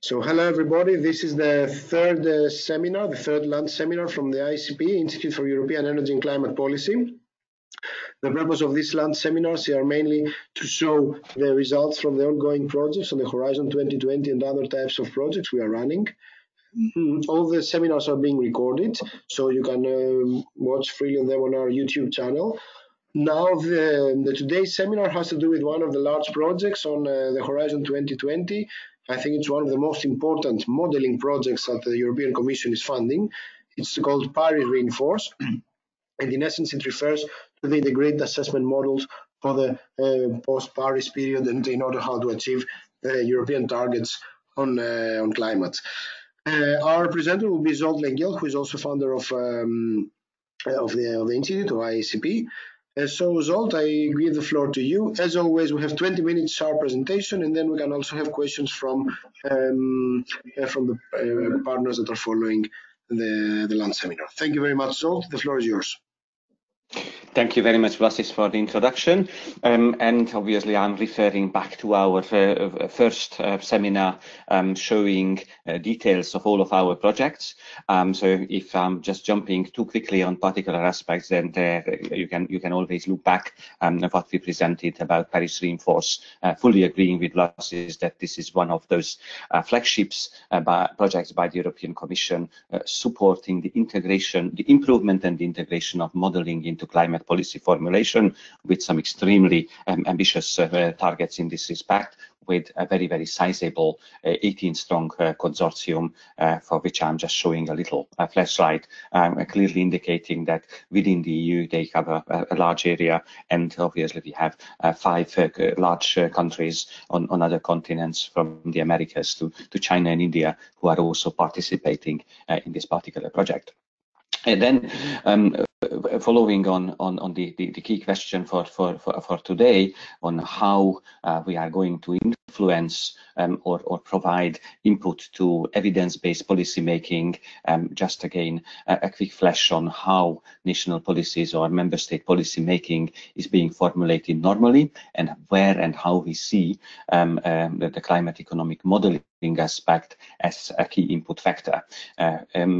So hello everybody, this is the third seminar, the third lunch seminar from the ICP, Institute for European Energy and Climate Policy. The purpose of these lunch seminars are mainly to show the results from the ongoing projects on the Horizon 2020 and other types of projects we are running. All the seminars are being recorded, so you can watch freely on them on our YouTube channel. Now, the today's seminar has to do with one of the large projects on the Horizon 2020. I think it's one of the most important modeling projects that the European Commission is funding. It's called Paris Reinforce, and in essence, it refers to the integrated assessment models for the post-Paris period and in order how to achieve the European targets on climate. Our presenter will be Zsolt Lengyel, who is also founder of the Institute of IACP. So Zsolt, I give the floor to you. As always, we have 20 minutes our presentation, and then we can also have questions from the partners that are following the lunch seminar. Thank you very much, Zsolt. The floor is yours. Thank you very much, Vlasis, for the introduction. And obviously, I'm referring back to our first seminar showing details of all of our projects. So if I'm just jumping too quickly on particular aspects, then you can always look back at what we presented about Paris Reinforce, fully agreeing with Vlasis that this is one of those flagships projects by the European Commission supporting the integration, the improvement and the integration of modeling into climate policy formulation with some extremely ambitious targets in this respect, with a very, very sizable 18-strong consortium for which I'm just showing a little flashlight, clearly indicating that within the EU they cover a large area, and obviously we have 5 large countries on other continents, from the Americas to China and India, who are also participating in this particular project. And then following on the key question for today on how we are going to influence or provide input to evidence-based policy making, just again a quick flash on how national policies or member state policy making is being formulated normally, and where and how we see the climate economic modeling aspect as a key input factor.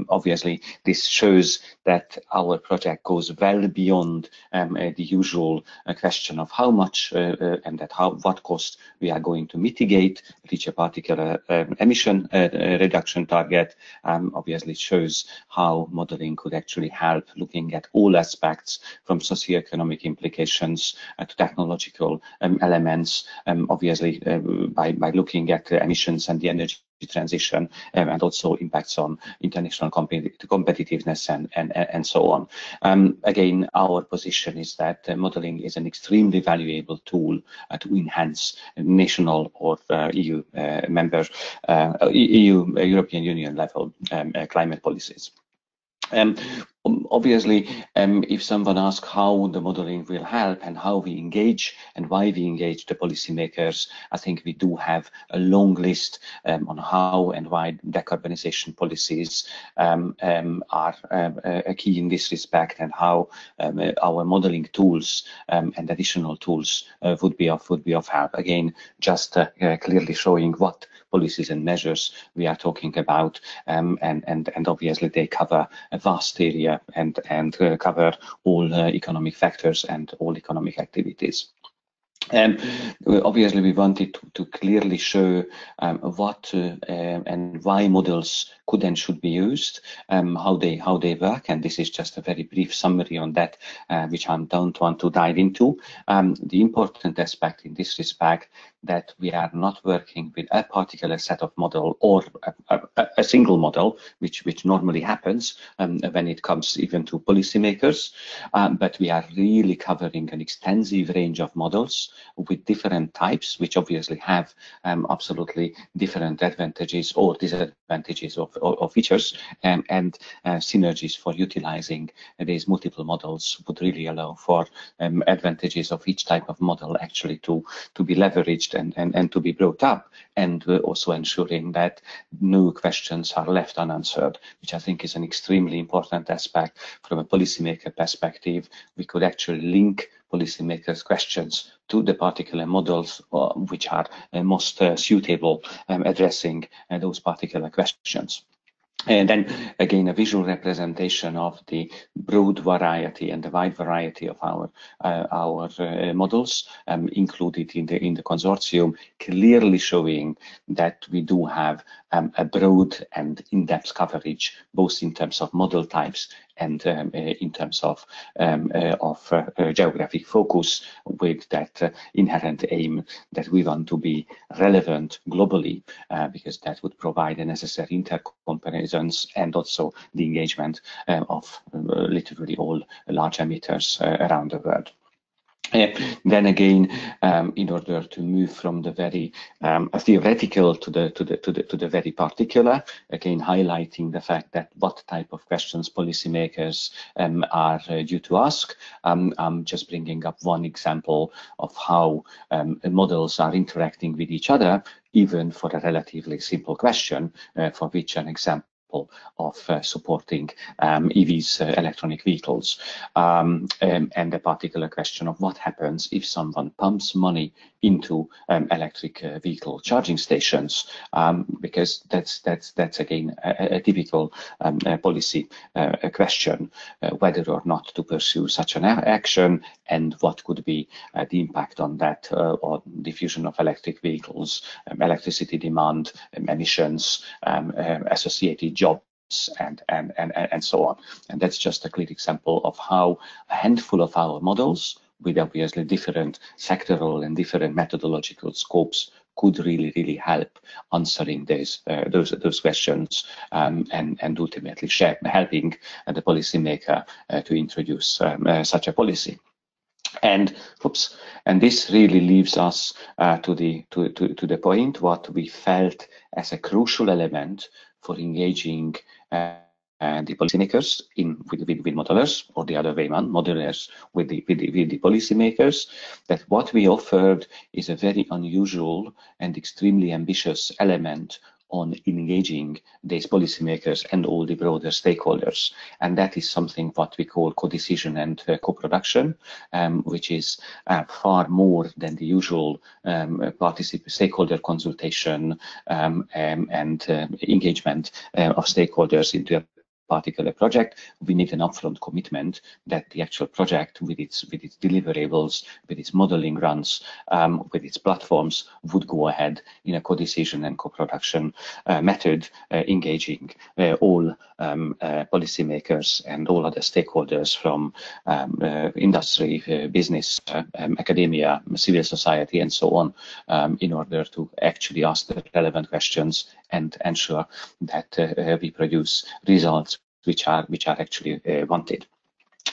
Obviously, this shows that our project goes well beyond the usual question of how much and at what cost we are going to mitigate, reach a particular emission reduction target. Obviously, it shows how modeling could actually help, looking at all aspects from socioeconomic implications to technological elements, obviously by looking at emissions and the energy transition, and also impacts on international competitiveness and so on. Again, our position is that modeling is an extremely valuable tool to enhance national or EU European Union level climate policies. Obviously, if someone asks how the modeling will help and how we engage and why we engage the policymakers, I think we do have a long list on how and why decarbonization policies are key in this respect, and how our modeling tools and additional tools would be of help. Again, just clearly showing what policies and measures we are talking about, and obviously they cover a vast area and cover all economic factors and all economic activities. Obviously, we wanted to clearly show what and why models could and should be used, how they work, and this is just a very brief summary on that, which I don't want to dive into. The important aspect in this respect that we are not working with a particular set of model or a single model, which normally happens when it comes even to policymakers, but we are really covering an extensive range of models with different types, which obviously have absolutely different advantages or disadvantages of features, and synergies for utilizing these multiple models would really allow for advantages of each type of model actually to be leveraged and to be brought up, and also ensuring that no questions are left unanswered, which I think is an extremely important aspect from a policymaker perspective. We could actually link policymakers' questions to the particular models which are most suitable addressing those particular questions. And then again, a visual representation of the broad variety and the wide variety of our models included in the consortium, clearly showing that we do have a broad and in-depth coverage, both in terms of model types and in terms of geographic focus, with that inherent aim that we want to be relevant globally, because that would provide the necessary intercomparisons and also the engagement of literally all large emitters around the world. Then again, in order to move from the very theoretical to the very particular, again highlighting the fact that what type of questions policymakers are due to ask. I'm just bringing up one example of how models are interacting with each other, even for a relatively simple question, for which an example of supporting EVs, electronic vehicles, and the particular question of what happens if someone pumps money into electric vehicle charging stations, because that's again a typical policy question, whether or not to pursue such an action, and what could be the impact on that on diffusion of electric vehicles, electricity demand, emissions, associated jobs, and so on. And that's just a clear example of how a handful of our models, with obviously different sectoral and different methodological scopes, could really help answering those questions, and ultimately helping the policymaker to introduce such a policy. And this really leaves us to the point what we felt as a crucial element for engaging the policymakers with modelers, or the other way around, modelers with the policymakers, that what we offered is a very unusual and extremely ambitious element on engaging these policymakers and all the broader stakeholders. And that is something what we call co-decision and co-production, which is far more than the usual stakeholder consultation and engagement of stakeholders into a particular project. We need an upfront commitment that the actual project, with its deliverables, with its modeling runs, with its platforms, would go ahead in a co-decision and co-production method, engaging all policymakers and all other stakeholders from industry, business, academia, civil society, and so on, in order to actually ask the relevant questions and ensure that we produce results which are actually wanted.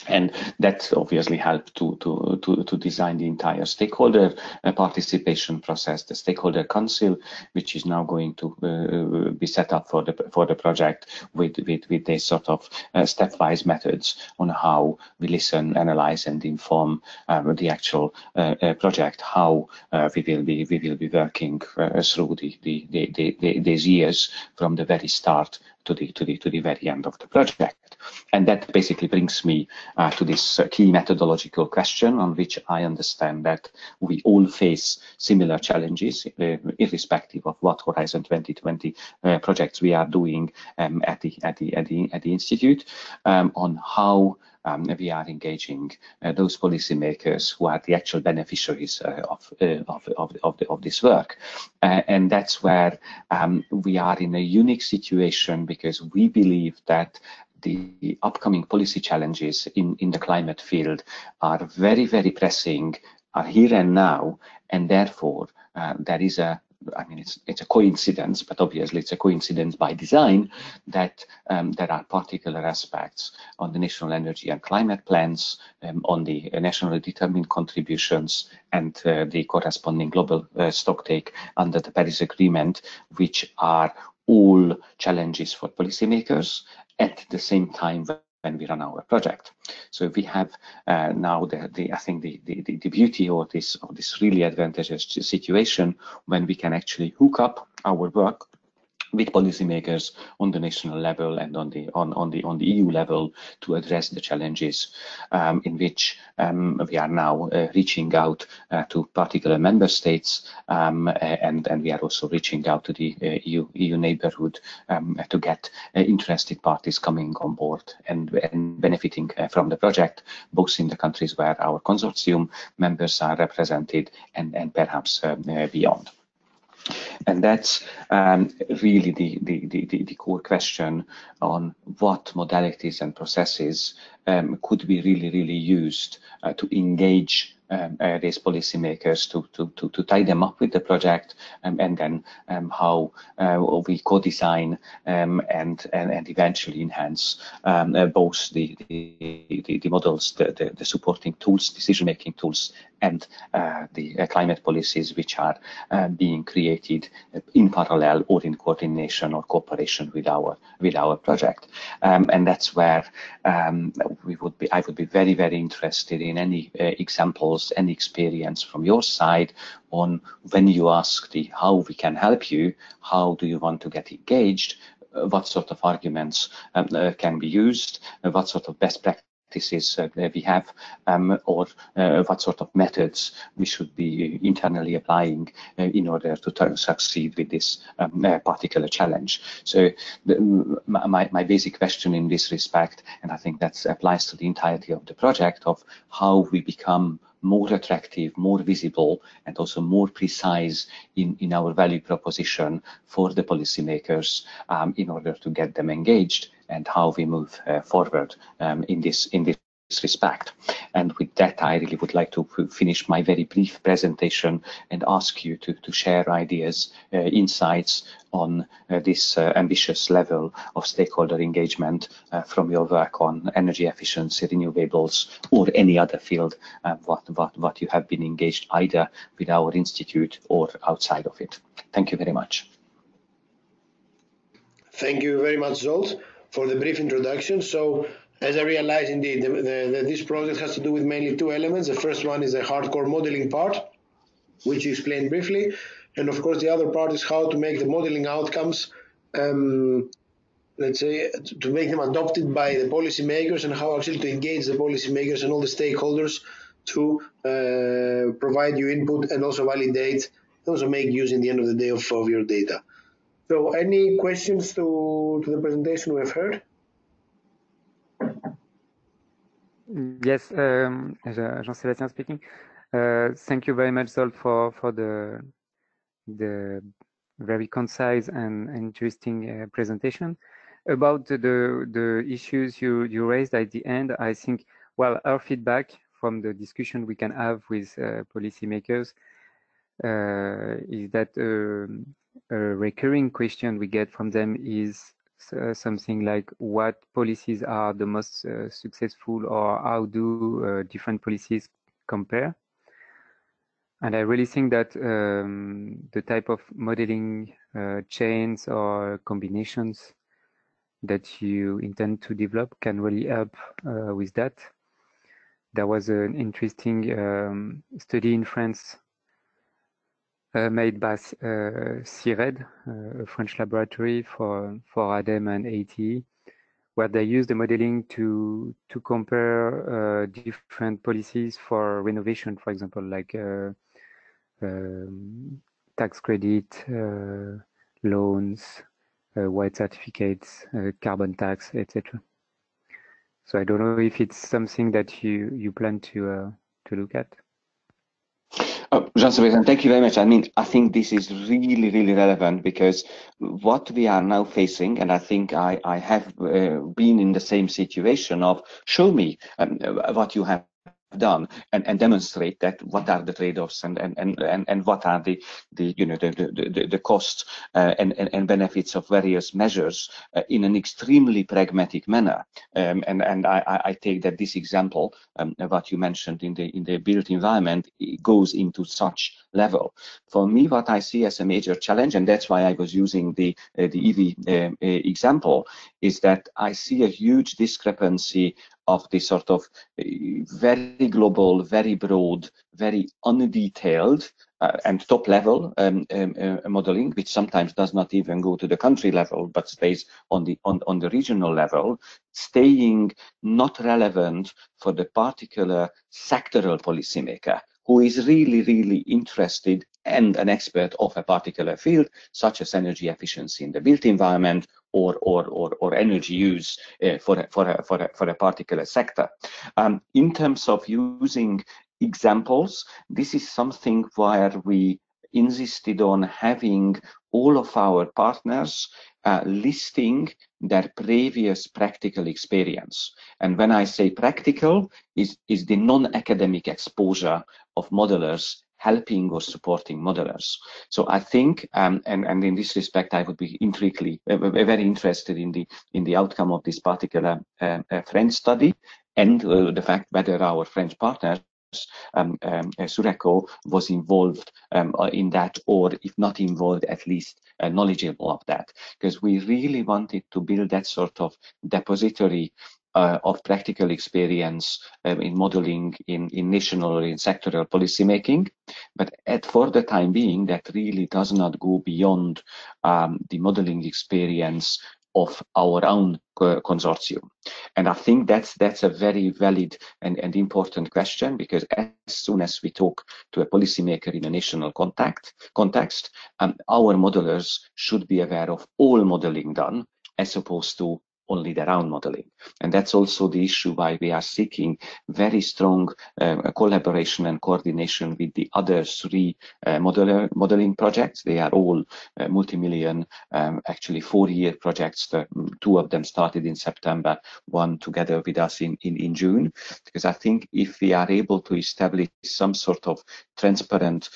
And that obviously helped to design the entire stakeholder participation process, the stakeholder council, which is now going to be set up for the project with these sort of stepwise methods on how we listen, analyze, and inform the actual project, how we will be working through these years from the very start to the very end of the project. And that basically brings me to this key methodological question, on which I understand that we all face similar challenges, irrespective of what Horizon 2020 projects we are doing at the Institute, on how we are engaging those policymakers who are the actual beneficiaries of this work. And that's where we are in a unique situation, because we believe that the upcoming policy challenges in the climate field are very, very pressing, are here and now, and therefore there is it's a coincidence, but obviously it's a coincidence by design, that there are particular aspects on the national energy and climate plans, on the nationally determined contributions, and the corresponding global stocktake under the Paris Agreement, which are all challenges for policymakers at the same time when we run our project. So we have now I think the beauty of this really advantageous situation, when we can actually hook up our work with policymakers on the national level and on the EU level to address the challenges in which we are now reaching out to particular member states, and we are also reaching out to the EU neighborhood to get interested parties coming on board and benefiting from the project, both in the countries where our consortium members are represented and perhaps beyond. And that's really the core question on what modalities and processes could be really used to engage these policymakers to tie them up with the project, and then how we co-design and eventually enhance both the models, the supporting tools, decision-making tools, and the climate policies which are being created in parallel or in coordination or cooperation with our project. And that's where I would be very interested in any examples, any experience from your side on when you ask how we can help you, how do you want to get engaged, what sort of arguments can be used, what sort of best practices we have, or what sort of methods we should be internally applying in order to succeed with this particular challenge. So my basic question in this respect, and I think that applies to the entirety of the project, of how we become more attractive, more visible, and also more precise in our value proposition for the policymakers in order to get them engaged, and how we move forward in this respect. And with that, I really would like to finish my very brief presentation and ask you to share ideas, insights on this ambitious level of stakeholder engagement from your work on energy efficiency, renewables, or any other field, what you have been engaged either with our institute or outside of it. Thank you very much. Thank you very much, Zsolt, for the brief introduction. So, as I realized, indeed, this project has to do with mainly two elements. The first one is the hardcore modeling part, which you explained briefly. And of course, the other part is how to make the modeling outcomes, let's say, to make them adopted by the policymakers, and how actually to engage the policymakers and all the stakeholders to provide you input and also validate, also make use in the end of the day of your data. So any questions to the presentation we have heard? Yes, Jean-Sébastien speaking. Thank you very much, Zsolt, for the very concise and interesting presentation. About the issues you raised at the end, I think, well, our feedback from the discussion we can have with policymakers is that a recurring question we get from them is something like what policies are the most successful, or how do different policies compare. And I really think that the type of modeling chains or combinations that you intend to develop can really help with that. There was an interesting study in France made by CIRED, a French laboratory for ADEME and ATE, where they used the modeling to compare different policies for renovation, for example, like tax credit, loans, white certificates, carbon tax, etc. So I don't know if it's something that you plan to look at. Jean-Sébastien, thank you very much. I mean, I think this is really relevant, because what we are now facing, and I think I have been in the same situation of show me what you have done and demonstrate that what are the trade-offs and what are the costs and benefits of various measures in an extremely pragmatic manner. And I take that this example, what you mentioned in the built environment, goes into such level. For me, what I see as a major challenge, and that's why I was using the EV example, is that I see a huge discrepancy of this sort of very global, very broad, very undetailed and top level modeling, which sometimes does not even go to the country level, but stays on the regional level, staying not relevant for the particular sectoral policymaker who is really, really interested and an expert of a particular field, such as energy efficiency in the built environment or energy use for a particular sector. In terms of using examples, this is something where we insisted on having all of our partners listing their previous practical experience. And when I say practical, is the non-academic exposure of modelers helping or supporting modelers. So I think, and in this respect, I would be very interested in the outcome of this particular French study, and the fact whether our French partners Sureco was involved in that, or if not involved, at least knowledgeable of that, because we really wanted to build that sort of depository of practical experience in modeling in national or in sectoral policy making, but for the time being, that really does not go beyond the modeling experience of our own consortium. And I think that's a very valid and important question, because as soon as we talk to a policymaker in a national context, our modelers should be aware of all modeling done, as opposed to only their own modeling. And that's also the issue why we are seeking very strong collaboration and coordination with the other three modeling projects. They are all multi-million, actually 4-year projects. Two of them started in September, one together with us in June, because I think if we are able to establish some sort of transparent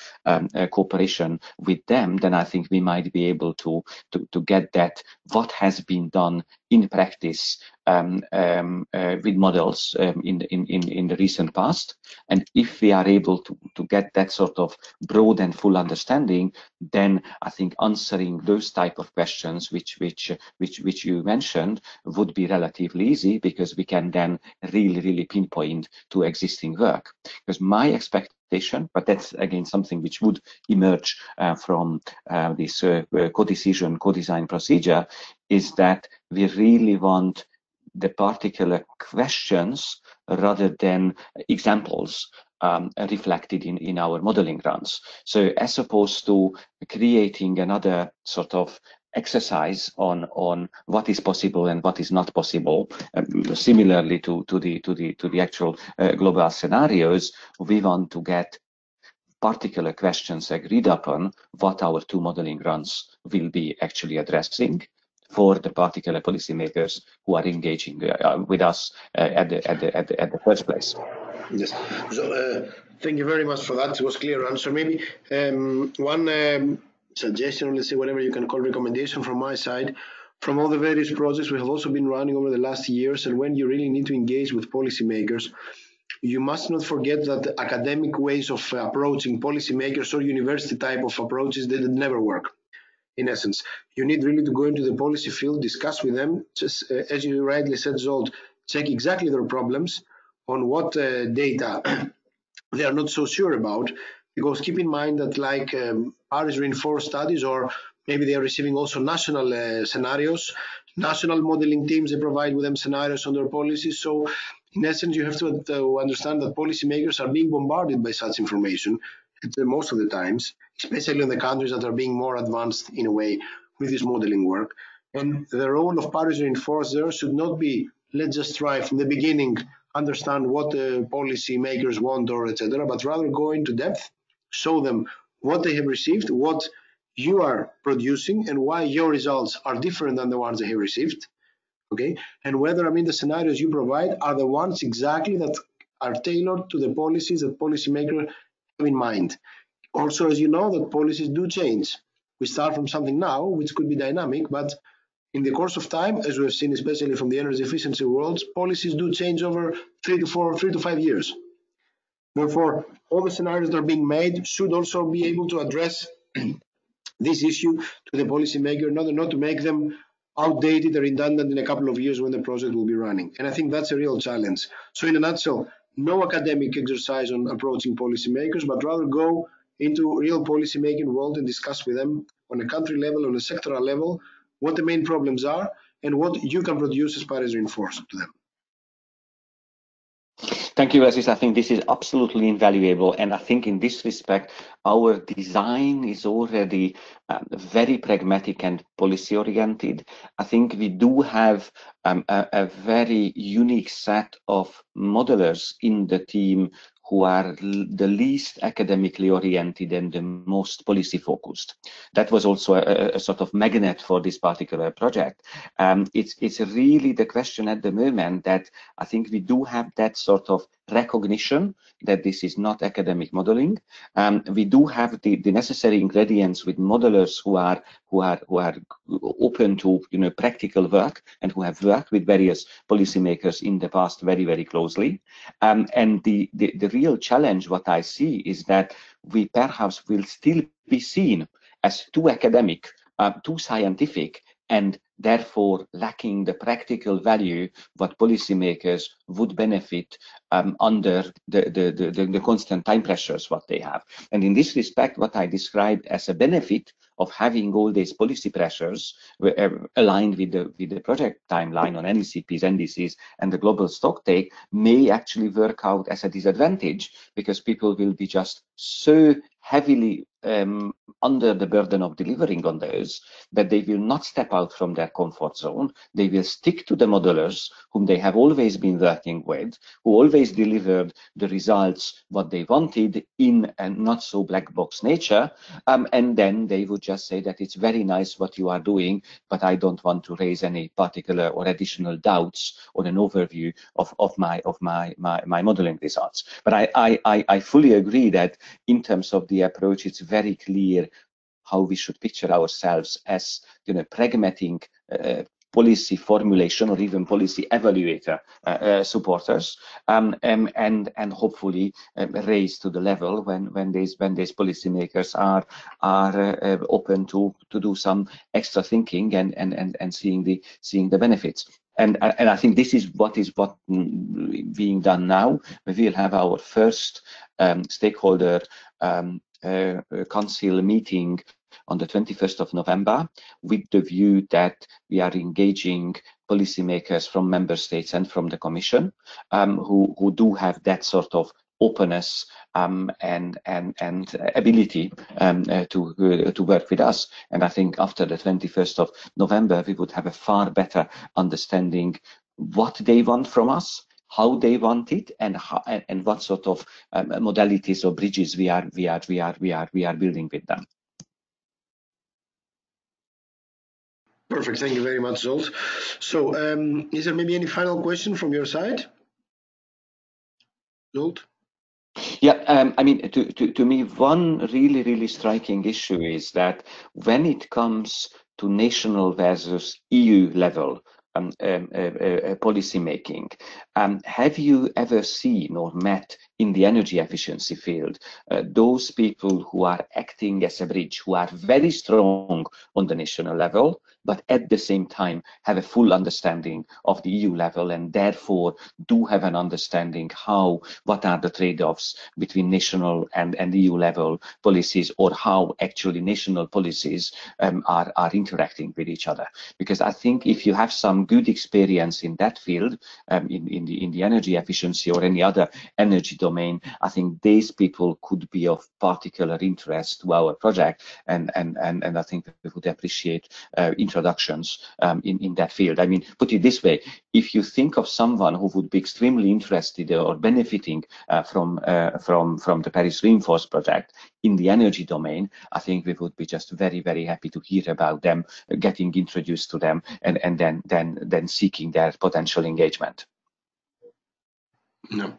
cooperation with them, then I think we might be able to get that what has been done in practice with models in the recent past. And if we are able to get that sort of broad and full understanding, then I think answering those type of questions which you mentioned would be relatively easy, because we can then really pinpoint to existing work. Because my expectation, but that's again something which would emerge from this co-decision, co-design procedure, is that we really want the particular questions rather than examples reflected in our modeling runs. So as opposed to creating another sort of exercise on what is possible and what is not possible, similarly to the actual global scenarios, we want to get particular questions agreed upon what our two modeling runs will be actually addressing for the particular policymakers who are engaging with us at the first place. Yes. So thank you very much for that. It was a clear answer. Maybe one suggestion, or let's say whatever you can call recommendation from my side. From all the various projects we have also been running over the last years, and when you really need to engage with policymakers, you must not forget that the academic ways of approaching policymakers or university type of approaches, they never work. In essence, you need really to go into the policy field, discuss with them, just as you rightly said, Zsolt, check exactly their problems, on what data they are not so sure about, because keep in mind that like Paris Reinforced studies, or maybe they are receiving also national scenarios, national modeling teams, they provide with them scenarios on their policies. So in essence, you have to understand that policymakers are being bombarded by such information most of the times, especially in the countries that are being more advanced in a way with this modeling work. And the role of Paris Reinforced there should not be, let's just try from the beginning, understand what the policy makers want or etc., but rather go into depth, show them what they have received, what you are producing, and why your results are different than the ones they have received. Okay, and whether the scenarios you provide are the ones exactly that are tailored to the policies that policymakers have in mind. Also, as you know, that policies do change. We start from something now, which could be dynamic, but in the course of time, as we have seen, especially from the energy efficiency worlds, policies do change over 3 to 5 years. Therefore, all the scenarios that are being made should also be able to address this issue to the policymaker in order not to make them outdated or redundant in a couple of years when the project will be running. And I think that's a real challenge. So in a nutshell, no academic exercise on approaching policymakers, but rather go into real policy making world and discuss with them on a country level, on a sectoral level, what the main problems are and what you can produce as far as reinforcement to them. Thank you, Aziz. I think this is absolutely invaluable. And I think in this respect, our design is already very pragmatic and policy oriented. I think we do have a very unique set of modelers in the team who are the least academically oriented and the most policy focused. That was also a sort of magnet for this particular project. It's really the question at the moment that I think we do have that sort of recognition that this is not academic modeling. We do have the necessary ingredients with modelers who are open to practical work and who have worked with various policymakers in the past very, very closely. And the real challenge, what I see, is that we perhaps will still be seen as too academic, too scientific, and therefore lacking the practical value what policymakers would benefit under the constant time pressures what they have. And in this respect, what I described as a benefit of having all these policy pressures aligned with the project timeline on NECPs, NDCs, and the global stocktake may actually work out as a disadvantage, because people will be just so heavily under the burden of delivering on those that they will not step out from their comfort zone. They will stick to the modelers whom they have always been working with, who always delivered the results what they wanted in a not so black box nature, and then they would just say that it's very nice what you are doing, but I don't want to raise any particular or additional doubts on an overview of my modeling results. But I fully agree that in terms of the approach, it's very clear how we should picture ourselves as pragmatic policy formulation or even policy evaluator supporters, and hopefully raise to the level when these policymakers are open to do some extra thinking and seeing the benefits. And I think this is what being done now. We will have our first stakeholder council meeting on the 21st of November, with the view that we are engaging policymakers from member states and from the Commission, who do have that sort of openness and ability to work with us. And I think after the 21st of November, we would have a far better understanding what they want from us, how they want it, and what sort of modalities or bridges we are building with them. Perfect. Thank you very much, Zsolt. So, is there maybe any final question from your side, Zsolt? Yeah, I mean, to me, one really striking issue is that when it comes to national versus EU level policy making, have you ever seen or met in the energy efficiency field those people who are acting as a bridge, who are very strong on the national level, but at the same time have a full understanding of the EU level, and therefore do have an understanding what are the trade-offs between national and EU level policies, or how actually national policies are interacting with each other? Because I think if you have some good experience in that field, in the energy efficiency or any other energy domain, I think these people could be of particular interest to our project, and I think we would appreciate introductions in that field. I mean, put it this way: if you think of someone who would be extremely interested or benefiting from the Paris Reinforce project in the energy domain, I think we would be just very happy to hear about them, getting introduced to them, and then seeking their potential engagement. No.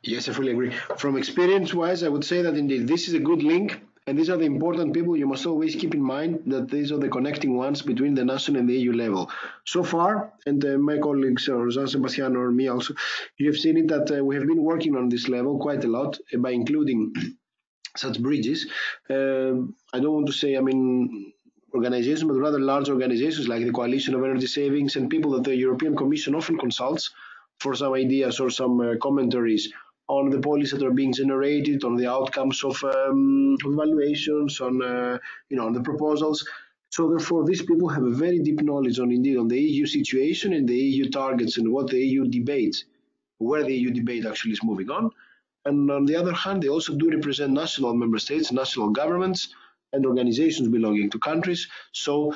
Yes, I fully agree. From experience-wise, I would say that indeed this is a good link, and these are the important people. You must always keep in mind that these are the connecting ones between the national and the EU level. So far, and my colleagues, or Jean Sebastian or me also, you have seen it that we have been working on this level quite a lot by including such bridges. I don't want to say, I mean, organizations, but rather large organizations like the Coalition of Energy Savings and people that the European Commission often consults for some ideas or some commentaries on the policies that are being generated, on the outcomes of evaluations, on on the proposals. So therefore, these people have a very deep knowledge on the EU situation and the EU targets and what the EU debates, where the EU debate actually is moving on. And on the other hand, they also do represent national member states, national governments, and organizations belonging to countries. So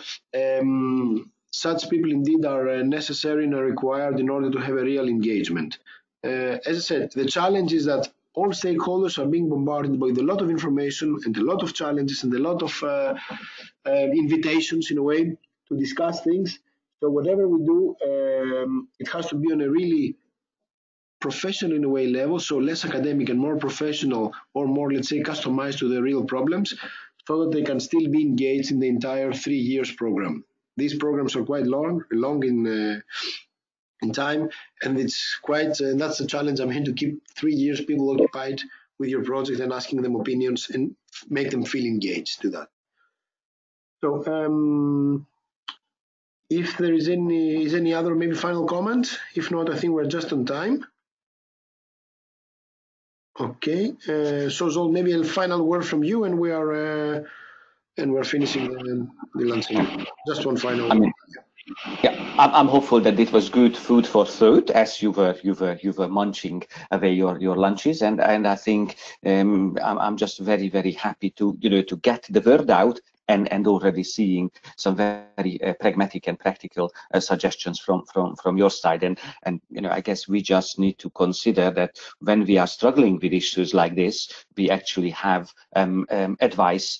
such people indeed are necessary and are required in order to have a real engagement. As I said, the challenge is that all stakeholders are being bombarded by a lot of information and a lot of challenges and a lot of invitations in a way to discuss things. So whatever we do, it has to be on a really professional in a way level, so less academic and more professional, or more, let's say, customized to the real problems, so that they can still be engaged in the entire 3 years program. These programs are quite long in time, and it's quite that's the challenge. I'm here to keep 3 years people occupied with your project and asking them opinions and make them feel engaged to that. So if there is any other maybe final comment, if not, I think we're just on time. Okay, so Zsolt, maybe a final word from you, and we're finishing the lunch. Just one final. Yeah, I'm hopeful that it was good food for thought as you were munching away your lunches, and I think I'm just very happy to to get the word out and already seeing some very pragmatic and practical suggestions from your side, and I guess we just need to consider that when we are struggling with issues like this, we actually have advice,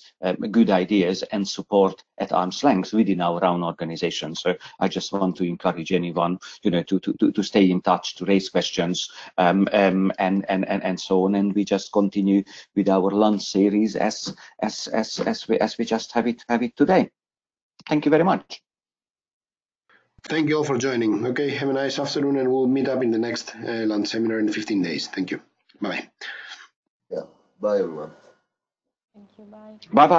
good ideas, and support at arm's length within our own organization. So I just want to encourage anyone, to stay in touch, to raise questions, and so on. And we just continue with our lunch series as we just have it today. Thank you very much. Thank you all for joining. Okay, have a nice afternoon, and we'll meet up in the next lunch seminar in 15 days. Thank you. Bye. Yeah. Bye, everyone. Thank you. Bye. Bye-bye.